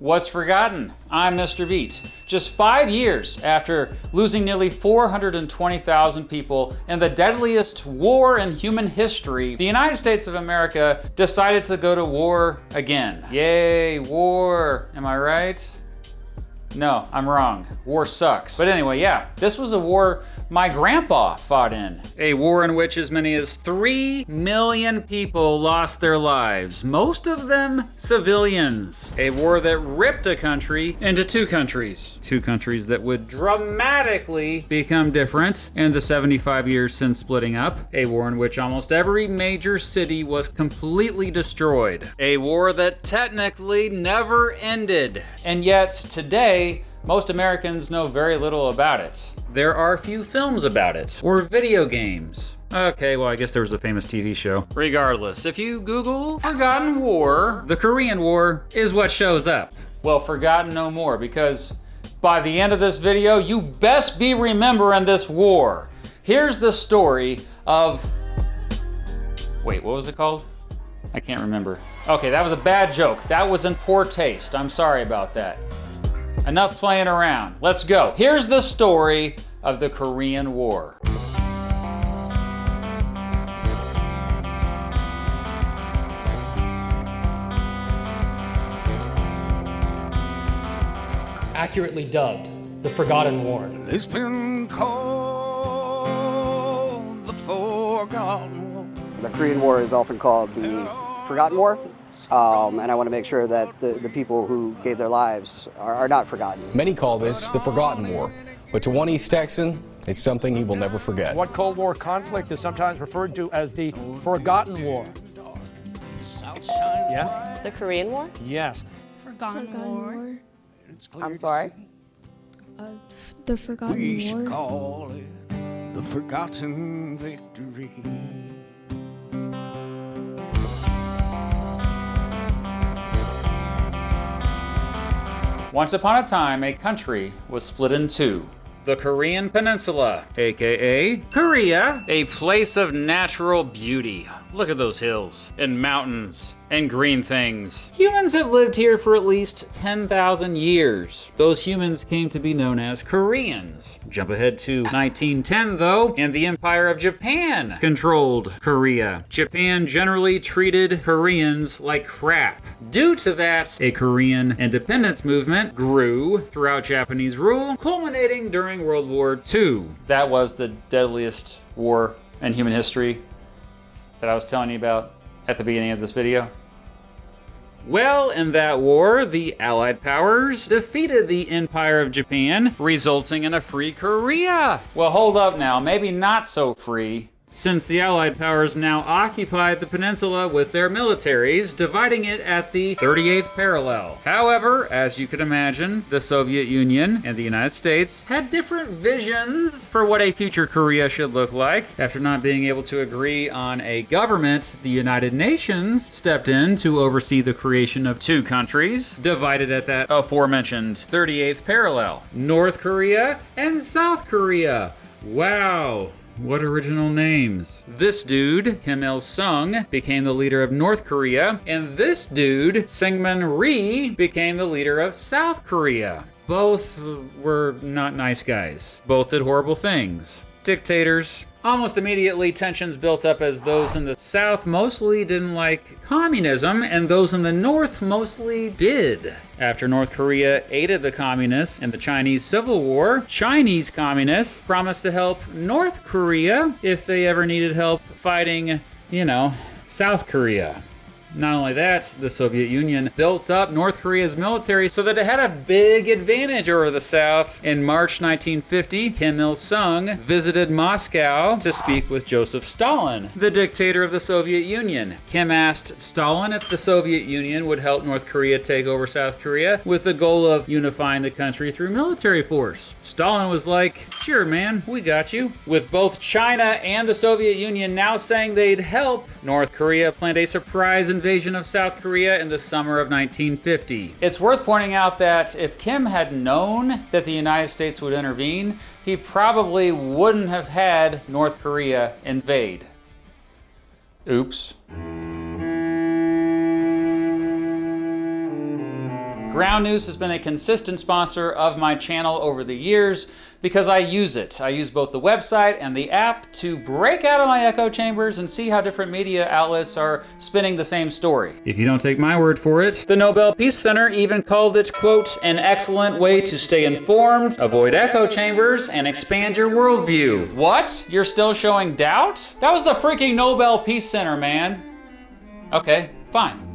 What's forgotten? I'm Mr. Beat. Just 5 years after losing nearly 420,000 people in the deadliest war in human history, the United States of America decided to go to war again. Yay, war. Am I right? No, I'm wrong. War sucks. But anyway, yeah, this was a war my grandpa fought in. A war in which as many as 3 million people lost their lives, most of them civilians. A war that ripped a country into two countries. Two countries that would dramatically become different in the 75 years since splitting up. A war in which almost every major city was completely destroyed. A war that technically never ended. And yet, today, most Americans know very little about it. There are few films about it, or video games. Okay, well, I guess there was a famous TV show. Regardless, if you Google Forgotten War, the Korean War is what shows up. Well, forgotten no more, because by the end of this video, you best be remembering this war. Here's the story of... Wait, what was it called? I can't remember. Okay, that was a bad joke. That was in poor taste. I'm sorry about that. Enough playing around. Let's go. Here's the story of the Korean War. Accurately dubbed the Forgotten War. It's been called the Forgotten War. The Korean War is often called the Forgotten War. And I want to make sure that the people who gave their lives are not forgotten. Many call this the Forgotten War, but to one East Texan, it's something he will never forget. What Cold War conflict is sometimes referred to as the Forgotten War. Yes? The Korean War? Yes. Forgotten War. I'm sorry? The Forgotten We should War. call it the Forgotten Victory. Once upon a time, a country was split in two. The Korean Peninsula, aka Korea, a place of natural beauty. Look at those hills and mountains and green things. Humans have lived here for at least 10,000 years. Those humans came to be known as Koreans. Jump ahead to 1910 though, and the Empire of Japan controlled Korea. Japan generally treated Koreans like crap. Due to that, a Korean independence movement grew throughout Japanese rule, culminating during World War II. That was the deadliest war in human history that I was telling you about at the beginning of this video. Well, in that war, the Allied powers defeated the Empire of Japan, resulting in a free Korea. Well, hold up now, maybe not so free, since the Allied powers now occupied the peninsula with their militaries, dividing it at the 38th parallel. However, as you could imagine, the Soviet Union and the United States had different visions for what a future Korea should look like. After not being able to agree on a government, the United Nations stepped in to oversee the creation of two countries, divided at that aforementioned 38th parallel. North Korea and South Korea. Wow. What original names. This dude, Kim Il-sung, became the leader of North Korea, and this dude, Syngman Rhee, became the leader of South Korea. Both were not nice guys. Both did horrible things. Dictators. Almost immediately, tensions built up as those in the South mostly didn't like communism, and those in the North mostly did. After North Korea aided the communists in the Chinese Civil War, Chinese communists promised to help North Korea if they ever needed help fighting, South Korea. Not only that, the Soviet Union built up North Korea's military so that it had a big advantage over the South. In March 1950, Kim Il-sung visited Moscow to speak with Joseph Stalin, the dictator of the Soviet Union. Kim asked Stalin if the Soviet Union would help North Korea take over South Korea with the goal of unifying the country through military force. Stalin was like, sure man, we got you. With both China and the Soviet Union now saying they'd help, North Korea planned a surprise invasion of South Korea in the summer of 1950. It's worth pointing out that if Kim had known that the United States would intervene, he probably wouldn't have had North Korea invade. Oops. Ground News has been a consistent sponsor of my channel over the years because I use it. I use both the website and the app to break out of my echo chambers and see how different media outlets are spinning the same story. If you don't take my word for it, the Nobel Peace Center even called it, quote, an excellent way to stay informed, avoid echo chambers, and expand your worldview. What? You're still showing doubt? That was the freaking Nobel Peace Center, man. Okay, fine.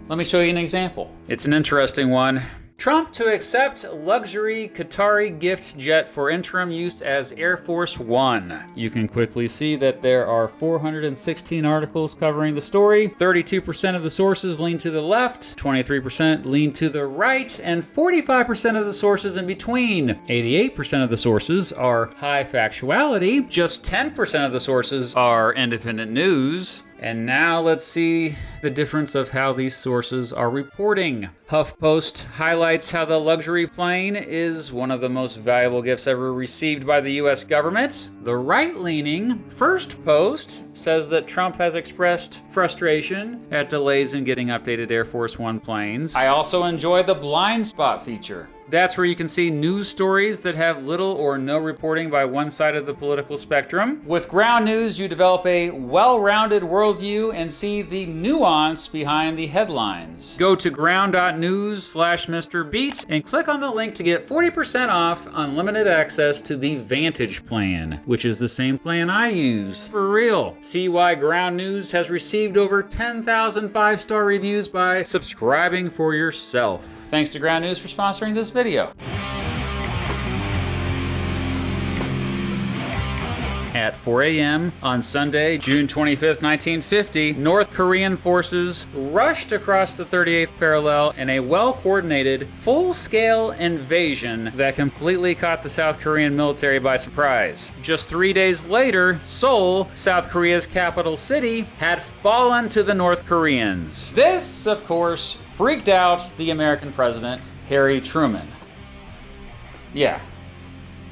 Let me show you an example. It's an interesting one. Trump to accept luxury Qatari gift jet for interim use as Air Force One. You can quickly see that there are 416 articles covering the story. 32% of the sources lean to the left, 23% lean to the right, and 45% of the sources in between. 88% of the sources are high factuality. Just 10% of the sources are independent news. And now let's see the difference of how these sources are reporting. HuffPost highlights how the luxury plane is one of the most valuable gifts ever received by the US government. The right-leaning First Post says that Trump has expressed frustration at delays in getting updated Air Force One planes. I also enjoy the blind spot feature. That's where you can see news stories that have little or no reporting by one side of the political spectrum. With Ground News, you develop a well-rounded worldview and see the nuance behind the headlines. Go to ground.news/MrBeat and click on the link to get 40% off unlimited access to the Vantage plan, which is the same plan I use. For real. See why Ground News has received over 10,000 5-star reviews by subscribing for yourself. Thanks to Ground News for sponsoring this video. At 4 a.m. on Sunday, June 25th, 1950, North Korean forces rushed across the 38th parallel in a well-coordinated, full-scale invasion that completely caught the South Korean military by surprise. Just 3 days later, Seoul, South Korea's capital city, had fallen to the North Koreans. This, of course, freaked out the American president, Harry Truman. Yeah,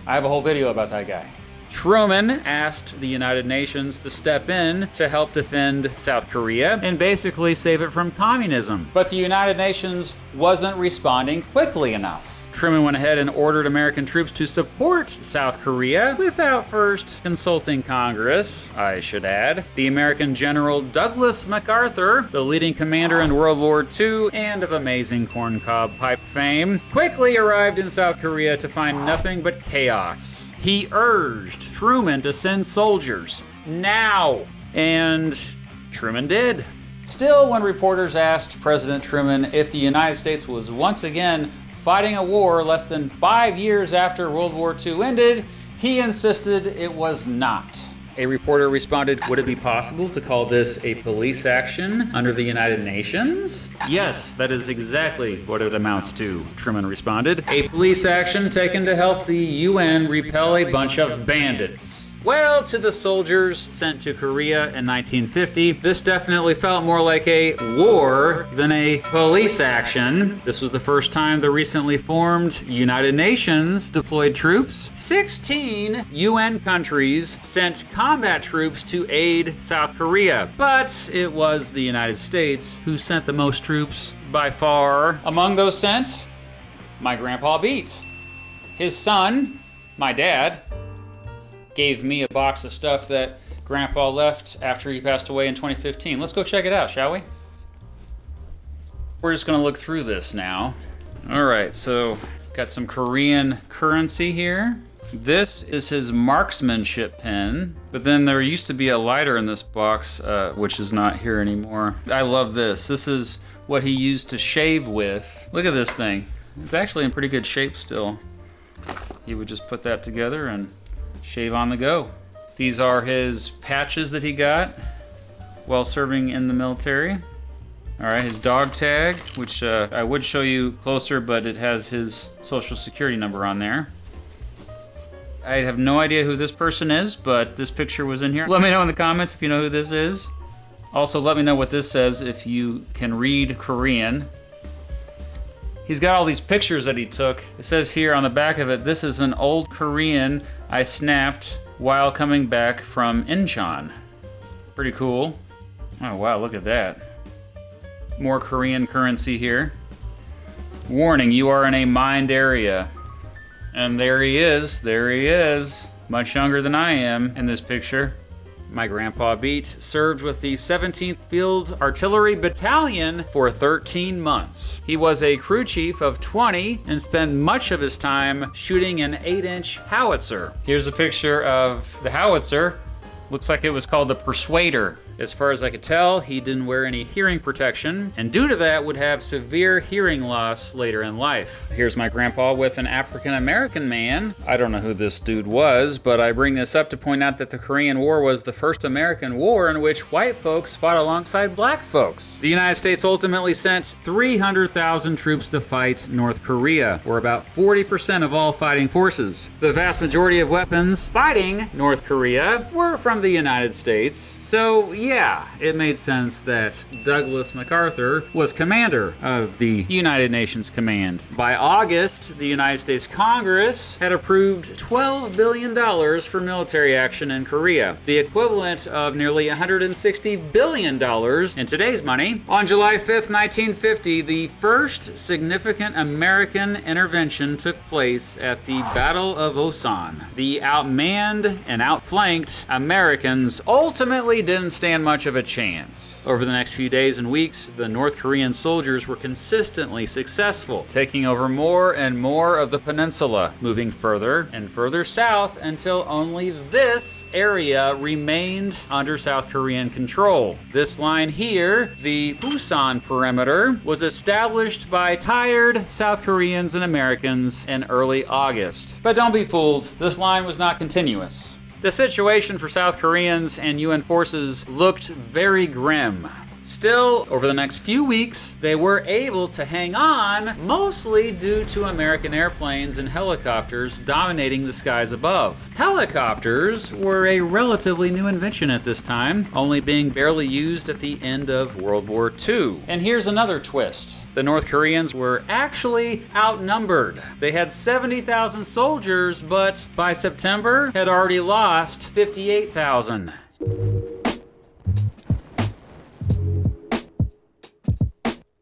I have a whole video about that guy. Truman asked the United Nations to step in to help defend South Korea and basically save it from communism. But the United Nations wasn't responding quickly enough. Truman went ahead and ordered American troops to support South Korea without first consulting Congress, I should add. The American General Douglas MacArthur, the leading commander in World War II and of amazing corncob pipe fame, quickly arrived in South Korea to find nothing but chaos. He urged Truman to send soldiers now, and Truman did. Still, when reporters asked President Truman if the United States was once again fighting a war less than 5 years after World War II ended, he insisted it was not. A reporter responded, would it be possible to call this a police action under the United Nations? Yes, that is exactly what it amounts to, Truman responded. A police action taken to help the UN repel a bunch of bandits. Well, to the soldiers sent to Korea in 1950, this definitely felt more like a war than a police action. This was the first time the recently formed United Nations deployed troops. 16 UN countries sent combat troops to aid South Korea, but it was the United States who sent the most troops by far. Among those sent, my grandpa beat. His son, my dad, gave me a box of stuff that Grandpa left after he passed away in 2015. Let's go check it out, shall we? We're just gonna look through this now. All right, so got some Korean currency here. This is his marksmanship pen, but then there used to be a lighter in this box, which is not here anymore. I love this. This is what he used to shave with. Look at this thing. It's actually in pretty good shape still. He would just put that together and shave on the go. These are his patches that he got while serving in the military. All right, his dog tag, which I would show you closer, but it has his social security number on there. I have no idea who this person is, but this picture was in here. Let me know in the comments if you know who this is. Also, let me know what this says if you can read Korean. He's got all these pictures that he took. It says here on the back of it, this is an old Korean I snapped while coming back from Incheon. Pretty cool. Oh wow, look at that. More Korean currency here. Warning, you are in a mined area. And there he is, much younger than I am in this picture. My grandpa Beat served with the 17th Field Artillery Battalion for 13 months. He was a crew chief of 20 and spent much of his time shooting an 8-inch howitzer. Here's a picture of the howitzer. Looks like it was called the Persuader. As far as I could tell, he didn't wear any hearing protection, and due to that would have severe hearing loss later in life. Here's my grandpa with an African-American man. I don't know who this dude was, but I bring this up to point out that the Korean War was the first American war in which white folks fought alongside black folks. The United States ultimately sent 300,000 troops to fight North Korea, or about 40% of all fighting forces. The vast majority of weapons fighting North Korea were from the United States, so yeah, it made sense that Douglas MacArthur was commander of the United Nations Command. By August, the United States Congress had approved $12 billion for military action in Korea, the equivalent of nearly $160 billion in today's money. On July 5th, 1950, the first significant American intervention took place at the Battle of Osan. The outmanned and outflanked Americans ultimately didn't stand much of a chance. Over the next few days and weeks, the North Korean soldiers were consistently successful, taking over more and more of the peninsula, moving further and further south until only this area remained under South Korean control. This line here, the Busan perimeter, was established by tired South Koreans and Americans in early August. But don't be fooled, this line was not continuous. The situation for South Koreans and UN forces looked very grim. Still, over the next few weeks, they were able to hang on, mostly due to American airplanes and helicopters dominating the skies above. Helicopters were a relatively new invention at this time, only being barely used at the end of World War II. And here's another twist. The North Koreans were actually outnumbered. They had 70,000 soldiers, but by September had already lost 58,000.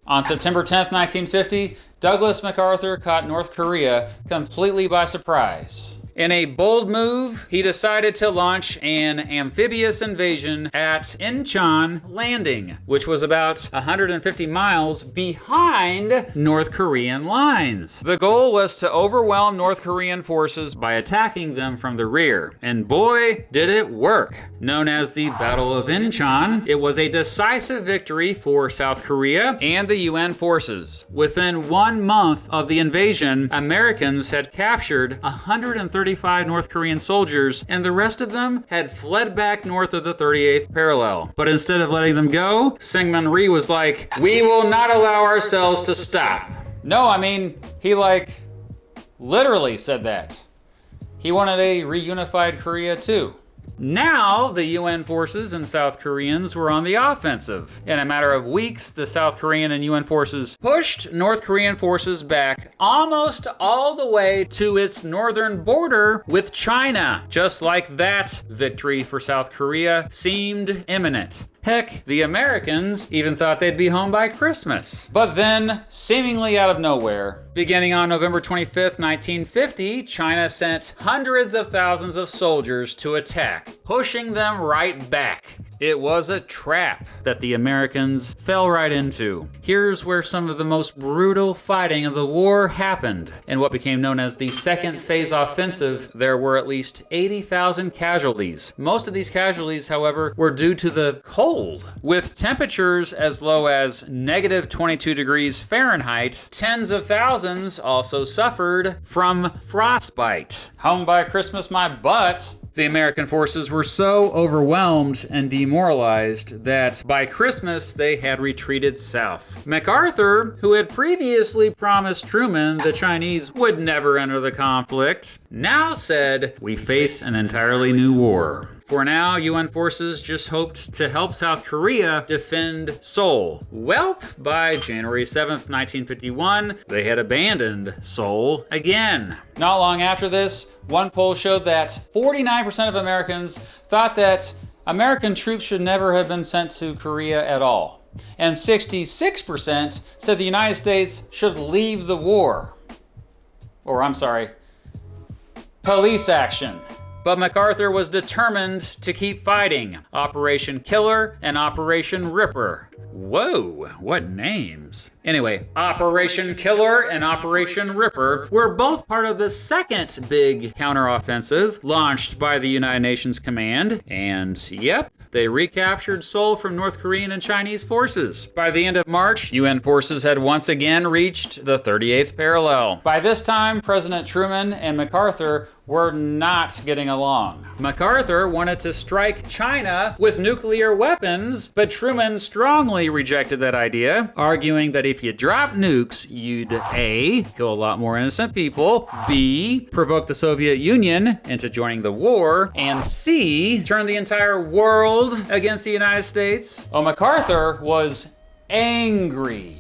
On September 10th, 1950, Douglas MacArthur caught North Korea completely by surprise. In a bold move, he decided to launch an amphibious invasion at Incheon Landing, which was about 150 miles behind North Korean lines. The goal was to overwhelm North Korean forces by attacking them from the rear. And boy, did it work! Known as the Battle of Incheon, it was a decisive victory for South Korea and the UN forces. Within 1 month of the invasion, Americans had captured 135 North Korean soldiers, and the rest of them had fled back north of the 38th parallel. But instead of letting them go, Syngman Rhee was like, "We will not allow ourselves to stop." No, I mean, he literally said that. He wanted a reunified Korea too. Now, the UN forces and South Koreans were on the offensive. In a matter of weeks, the South Korean and UN forces pushed North Korean forces back almost all the way to its northern border with China. Just like that, victory for South Korea seemed imminent. Heck, the Americans even thought they'd be home by Christmas. But then, seemingly out of nowhere, beginning on November 25th, 1950, China sent hundreds of thousands of soldiers to attack, pushing them right back. It was a trap that the Americans fell right into. Here's where some of the most brutal fighting of the war happened. In what became known as the Second Phase Offensive, there were at least 80,000 casualties. Most of these casualties, however, were due to the cold. With temperatures as low as negative 22 degrees Fahrenheit, tens of thousands also suffered from frostbite. Home by Christmas, my butt! The American forces were so overwhelmed and demoralized that by Christmas they had retreated south. MacArthur, who had previously promised Truman the Chinese would never enter the conflict, now said, "We face an entirely new war." For now, UN forces just hoped to help South Korea defend Seoul. Welp, by January 7th, 1951, they had abandoned Seoul again. Not long after this, one poll showed that 49% of Americans thought that American troops should never have been sent to Korea at all. And 66% said the United States should leave the war. Or, I'm sorry, police action. But MacArthur was determined to keep fighting. Operation Killer and Operation Ripper. Whoa, what names? Anyway, Operation Killer and Operation Ripper were both part of the second big counteroffensive launched by the United Nations Command. And yep, they recaptured Seoul from North Korean and Chinese forces. By the end of March, UN forces had once again reached the 38th parallel. By this time, President Truman and MacArthur were not getting along. MacArthur wanted to strike China with nuclear weapons, but Truman strongly rejected that idea, arguing that if you drop nukes, you'd A, kill a lot more innocent people, B, provoke the Soviet Union into joining the war, and C, turn the entire world against the United States. Oh, MacArthur was angry.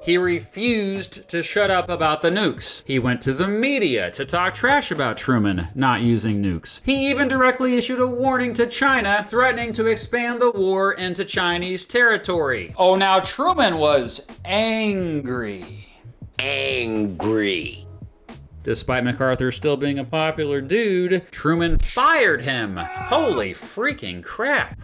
He refused to shut up about the nukes. He went to the media to talk trash about Truman not using nukes. He even directly issued a warning to China, threatening to expand the war into Chinese territory. Oh, now Truman was angry. Despite MacArthur still being a popular dude, Truman fired him. Holy freaking crap.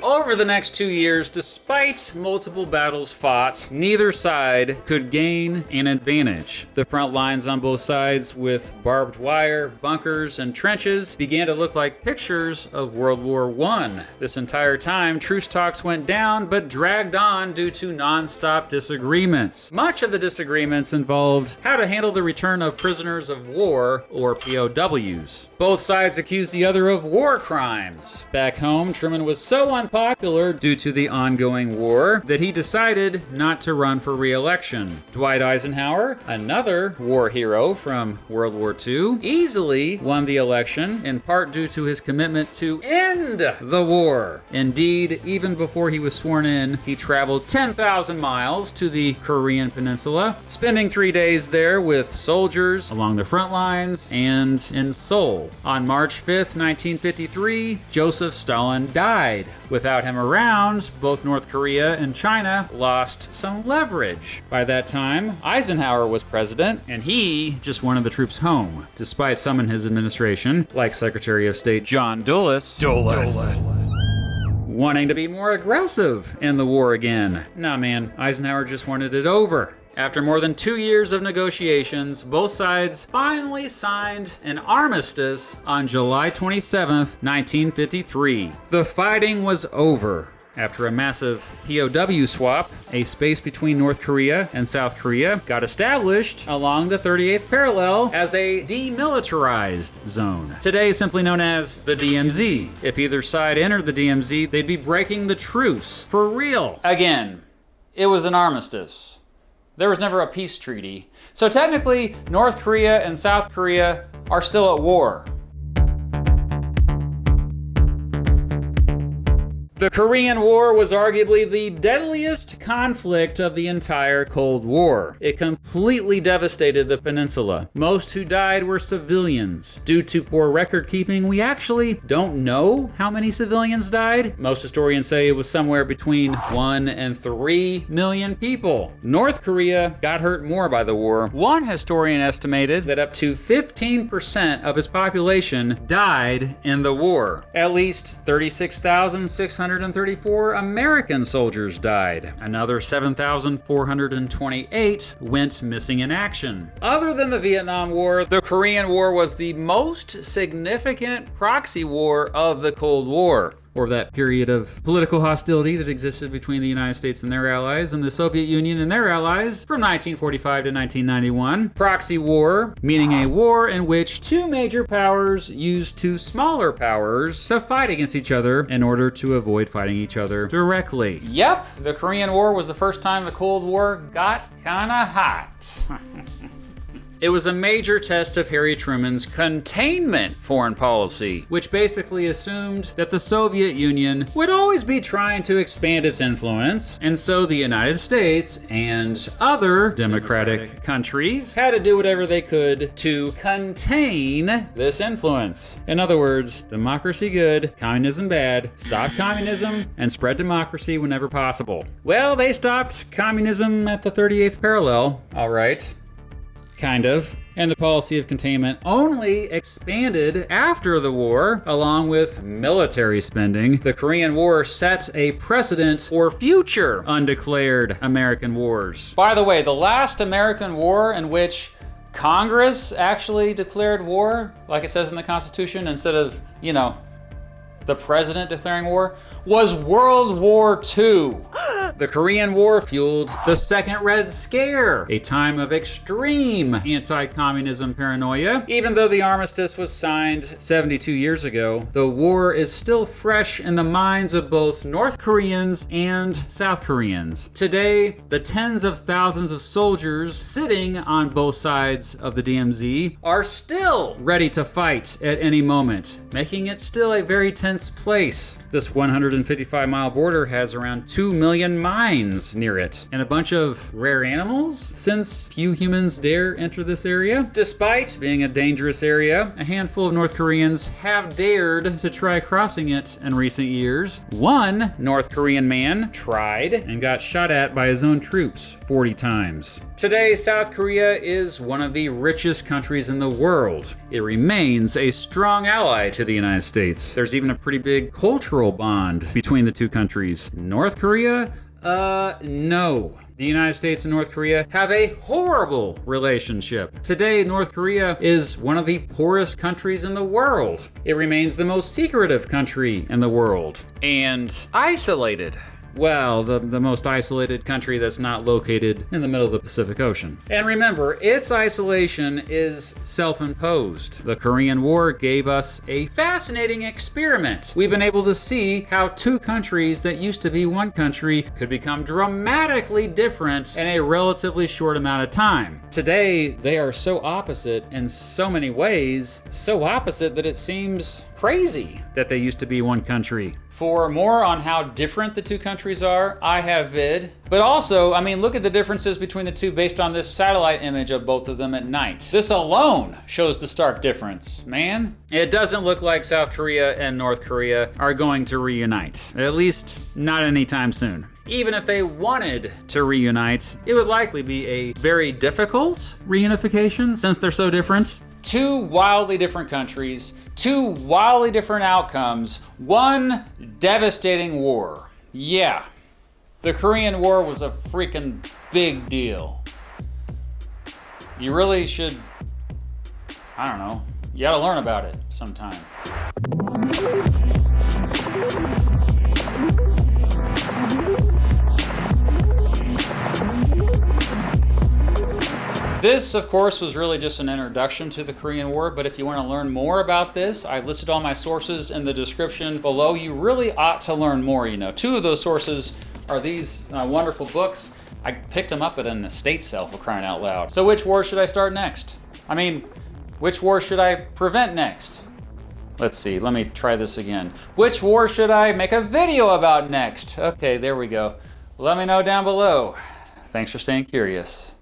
Over the next 2 years, despite multiple battles fought, neither side could gain an advantage. The front lines on both sides, with barbed wire, bunkers, and trenches, began to look like pictures of World War I. This entire time, truce talks went down, but dragged on due to non-stop disagreements. Much of the disagreements involved how to handle the return of prisoners of war, or POWs. Both sides accused the other of war crimes. Back home, Truman was so unpopular due to the ongoing war that he decided not to run for re-election. Dwight Eisenhower, another war hero from World War II, easily won the election, in part due to his commitment to end the war. Indeed, even before he was sworn in, he traveled 10,000 miles to the Korean Peninsula, spending 3 days there with soldiers along the front lines and in Seoul. On March 5th, 1953, Joseph Stalin died. Without him around, both North Korea and China lost some leverage. By that time, Eisenhower was president, and he just wanted the troops home, despite some in his administration, like Secretary of State John Dulles, wanting to be more aggressive in the war again. Nah, man, Eisenhower just wanted it over. After more than 2 years of negotiations, both sides finally signed an armistice on July 27th, 1953. The fighting was over. After a massive POW swap, a space between North Korea and South Korea got established along the 38th parallel as a demilitarized zone, today simply known as the DMZ. If either side entered the DMZ, they'd be breaking the truce for real. Again, it was an armistice. There was never a peace treaty. So technically, North Korea and South Korea are still at war. The Korean War was arguably the deadliest conflict of the entire Cold War. It completely devastated the peninsula. Most who died were civilians. Due to poor record keeping, we actually don't know how many civilians died. Most historians say it was somewhere between 1 and 3 million people. North Korea got hurt more by the war. One historian estimated that up to 15% of its population died in the war. At least 36,634 American soldiers died. Another 7,428 went missing in action. Other than the Vietnam War, the Korean War was the most significant proxy war of the Cold War, or that period of political hostility that existed between the United States and their allies and the Soviet Union and their allies from 1945 to 1991. Proxy war, meaning a war in which two major powers used two smaller powers to fight against each other in order to avoid fighting each other directly. Yep, the Korean War was the first time the Cold War got kinda hot. It was a major test of Harry Truman's containment foreign policy, which basically assumed that the Soviet Union would always be trying to expand its influence, and so the United States and other democratic countries had to do whatever they could to contain this influence. In other words, democracy good, communism bad, stop communism, and spread democracy whenever possible. Well, they stopped communism at the 38th parallel, all right. Kind of. And the policy of containment only expanded after the war, along with military spending. The Korean War set a precedent for future undeclared American wars. By the way, the last American war in which Congress actually declared war, like it says in the Constitution, instead of, the president declaring war, was World War II. The Korean War fueled the Second Red Scare, a time of extreme anti-communism paranoia. Even though the armistice was signed 72 years ago, the war is still fresh in the minds of both North Koreans and South Koreans. Today, the tens of thousands of soldiers sitting on both sides of the DMZ are still ready to fight at any moment, making it still a very tense place. This 155-mile border has around 2 million mines near it, and a bunch of rare animals, since few humans dare enter this area. Despite being a dangerous area, a handful of North Koreans have dared to try crossing it in recent years. One North Korean man tried and got shot at by his own troops 40 times. Today, South Korea is one of the richest countries in the world. It remains a strong ally to the United States. There's even a pretty big cultural bond between the two countries. North Korea? No. The United States and North Korea have a horrible relationship. Today, North Korea is one of the poorest countries in the world. It remains the most secretive country in the world. And isolated. Well, the most isolated country that's not located in the middle of the Pacific Ocean. And remember, its isolation is self-imposed. The Korean War gave us a fascinating experiment. We've been able to see how two countries that used to be one country could become dramatically different in a relatively short amount of time. Today, they are so opposite in so many ways, so opposite that it seems crazy that they used to be one country. For more on how different the two countries are, I have vid. But also, look at the differences between the two based on this satellite image of both of them at night. This alone shows the stark difference, man. It doesn't look like South Korea and North Korea are going to reunite, at least not anytime soon. Even if they wanted to reunite, it would likely be a very difficult reunification since they're so different. Two wildly different countries, two wildly different outcomes, one devastating war. Yeah, the Korean War was a freaking big deal. You really should, you gotta learn about it sometime. This, of course, was really just an introduction to the Korean War, but if you want to learn more about this, I've listed all my sources in the description below. You really ought to learn more, Two of those sources are these wonderful books. I picked them up at an estate sale, for crying out loud. So which war should I start next? Which war should I prevent next? Let's see, let me try this again. Which war should I make a video about next? Okay, there we go. Let me know down below. Thanks for staying curious.